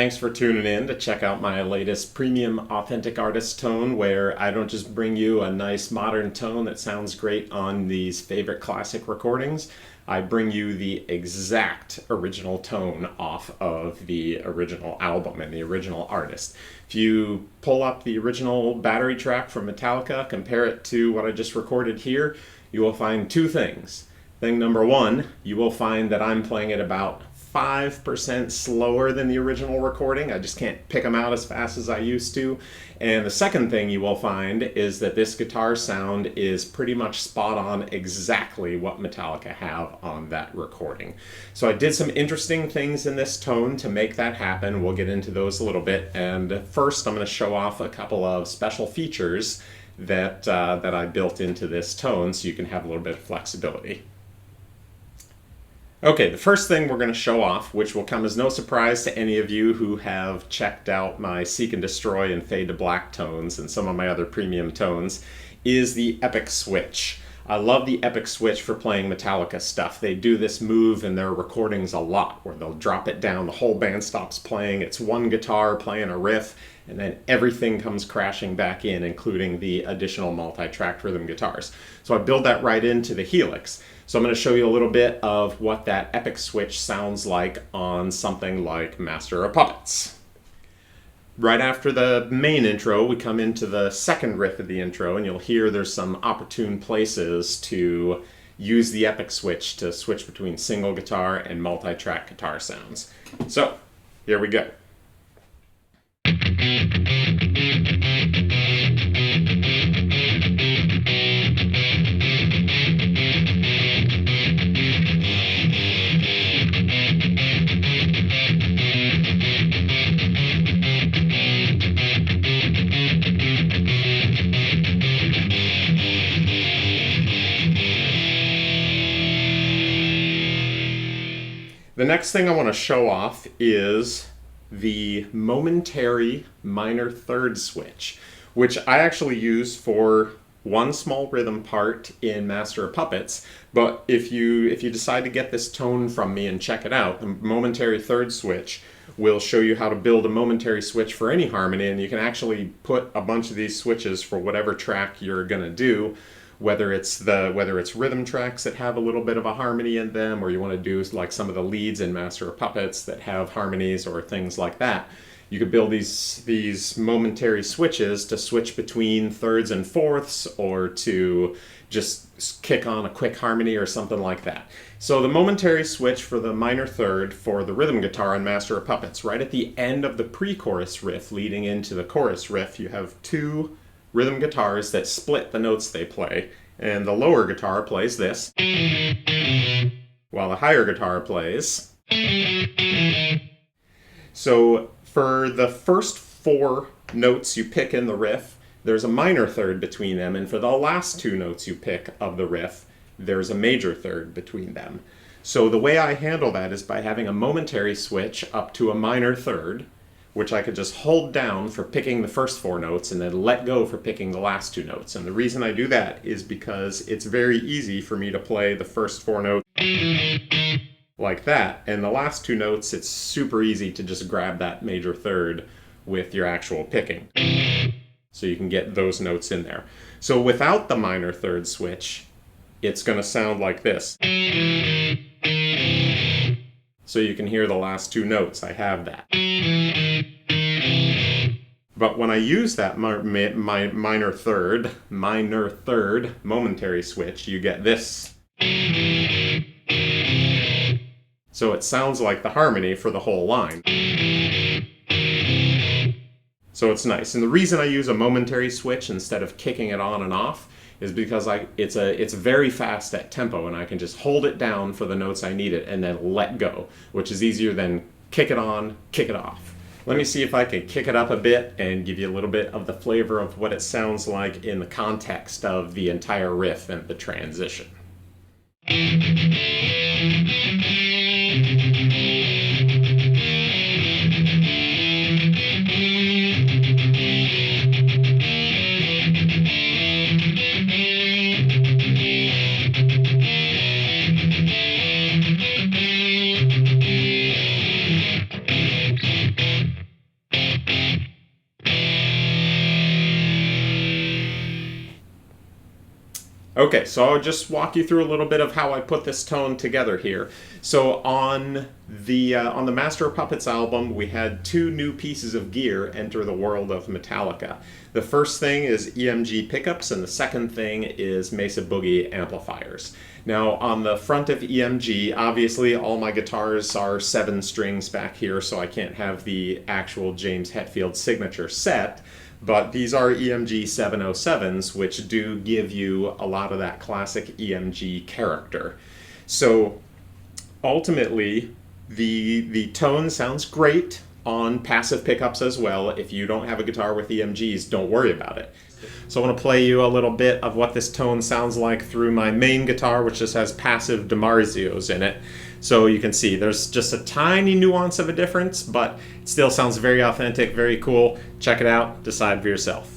Thanks for tuning in to check out my latest premium authentic artist tone, where I don't just bring you a nice modern tone that sounds great on these favorite classic recordings. I bring you the exact original tone off of the original album and the original artist. If you pull up the original battery track from Metallica, compare it to what I just recorded here, you will find two things. Thing number one, you will find that I'm playing it about 5% slower than the original recording. I just can't pick them out as fast as I used to. And the second thing you will find is that this guitar sound is pretty much spot on exactly what Metallica have on that recording. So I did some interesting things in this tone to make that happen. We'll get into those a little bit. And first I'm going to show off a couple of special features that I built into this tone so you can have a little bit of flexibility. Okay, the first thing we're going to show off, which will come as no surprise to any of you who have checked out my Seek and Destroy and Fade to Black tones and some of my other premium tones, is the Epic Switch. I love the Epic Switch for playing Metallica stuff. They do this move in their recordings a lot, where they'll drop it down, the whole band stops playing, it's one guitar playing a riff, and then everything comes crashing back in, including the additional multi-track rhythm guitars. So I build that right into the Helix. So I'm going to show you a little bit of what that Epic Switch sounds like on something like Master of Puppets. Right after the main intro, we come into the second riff of the intro, and you'll hear there's some opportune places to use the Epic Switch to switch between single guitar and multi-track guitar sounds. So, here we go. The next thing I want to show off is the momentary minor third switch, which I actually use for one small rhythm part in Master of Puppets. But if you decide to get this tone from me and check it out, the momentary third switch will show you how to build a momentary switch for any harmony, and you can actually put a bunch of these switches for whatever track you're gonna do. Whether it's rhythm tracks that have a little bit of a harmony in them, or you want to do like some of the leads in Master of Puppets that have harmonies or things like that. You could build these momentary switches to switch between thirds and fourths, or to just kick on a quick harmony or something like that. So the momentary switch for the minor third for the rhythm guitar on Master of Puppets, right at the end of the pre-chorus riff leading into the chorus riff, you have two rhythm guitars that split the notes they play, and the lower guitar plays this, while the higher guitar plays. So for the first four notes you pick in the riff, there's a minor third between them, and for the last two notes you pick of the riff, there's a major third between them. So the way I handle that is by having a momentary switch up to a minor third, which I could just hold down for picking the first four notes and then let go for picking the last two notes. And the reason I do that is because it's very easy for me to play the first four notes like that, and the last two notes, it's super easy to just grab that major third with your actual picking. So you can get those notes in there. So without the minor third switch, it's going to sound like this. So you can hear the last two notes. I have that. But when I use that minor third momentary switch, you get this. So it sounds like the harmony for the whole line. So it's nice. And the reason I use a momentary switch instead of kicking it on and off is because it's very fast at tempo, and I can just hold it down for the notes I need it and then let go, which is easier than kick it on, kick it off. Let me see if I can kick it up a bit and give you a little bit of the flavor of what it sounds like in the context of the entire riff and the transition. Okay, so I'll just walk you through a little bit of how I put this tone together here. So on the Master of Puppets album, we had two new pieces of gear enter the world of Metallica. The first thing is EMG pickups, and the second thing is Mesa Boogie amplifiers. Now, on the front of EMG, obviously all my guitars are 7 strings back here, so I can't have the actual James Hetfield signature set. But these are EMG 707s, which do give you a lot of that classic EMG character. So ultimately, the tone sounds great on passive pickups as well. If you don't have a guitar with EMGs, don't worry about it. So I want to play you a little bit of what this tone sounds like through my main guitar, which just has passive DiMarzios in it. So you can see there's just a tiny nuance of a difference, but it still sounds very authentic, very cool. Check it out, decide for yourself.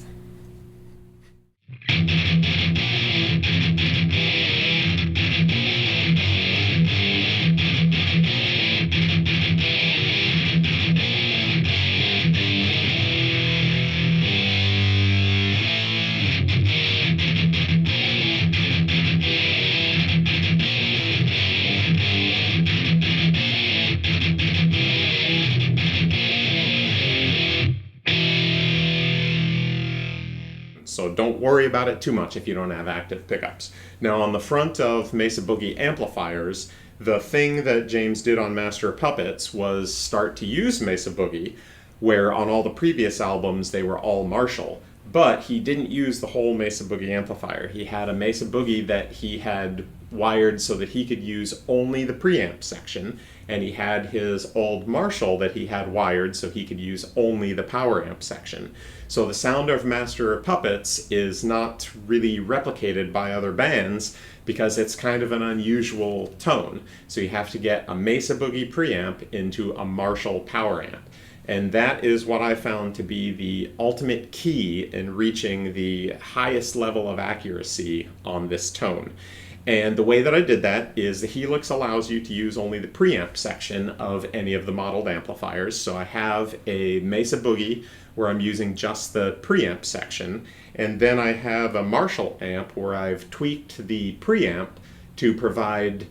So don't worry about it too much if you don't have active pickups. Now on the front of Mesa Boogie amplifiers, the thing that James did on Master of Puppets was start to use Mesa Boogie, where on all the previous albums they were all Marshall. But he didn't use the whole Mesa Boogie amplifier. He had a Mesa Boogie that he had wired so that he could use only the preamp section, and he had his old Marshall that he had wired so he could use only the power amp section. So the sound of Master of Puppets is not really replicated by other bands because it's kind of an unusual tone. So you have to get a Mesa Boogie preamp into a Marshall power amp. And that is what I found to be the ultimate key in reaching the highest level of accuracy on this tone. And the way that I did that is the Helix allows you to use only the preamp section of any of the modeled amplifiers. So I have a Mesa Boogie where I'm using just the preamp section, and then I have a Marshall amp where I've tweaked the preamp to provide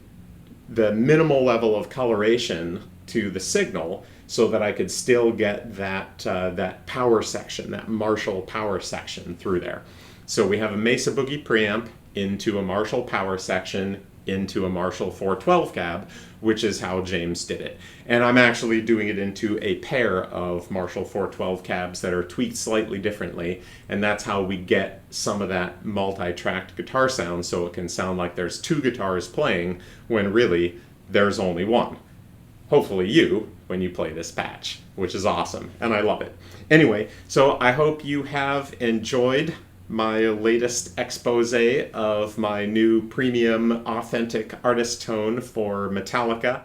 the minimal level of coloration to the signal so that I could still get that power section, that Marshall power section through there. So we have a Mesa Boogie preamp into a Marshall power section into a Marshall 412 cab, which is how James did it. And I'm actually doing it into a pair of Marshall 412 cabs that are tweaked slightly differently, and that's how we get some of that multi-tracked guitar sound, so it can sound like there's 2 guitars playing when really there's only one. Hopefully you, when you play this patch, which is awesome, and I love it. Anyway, so I hope you have enjoyed my latest expose of my new premium authentic artist tone for Metallica.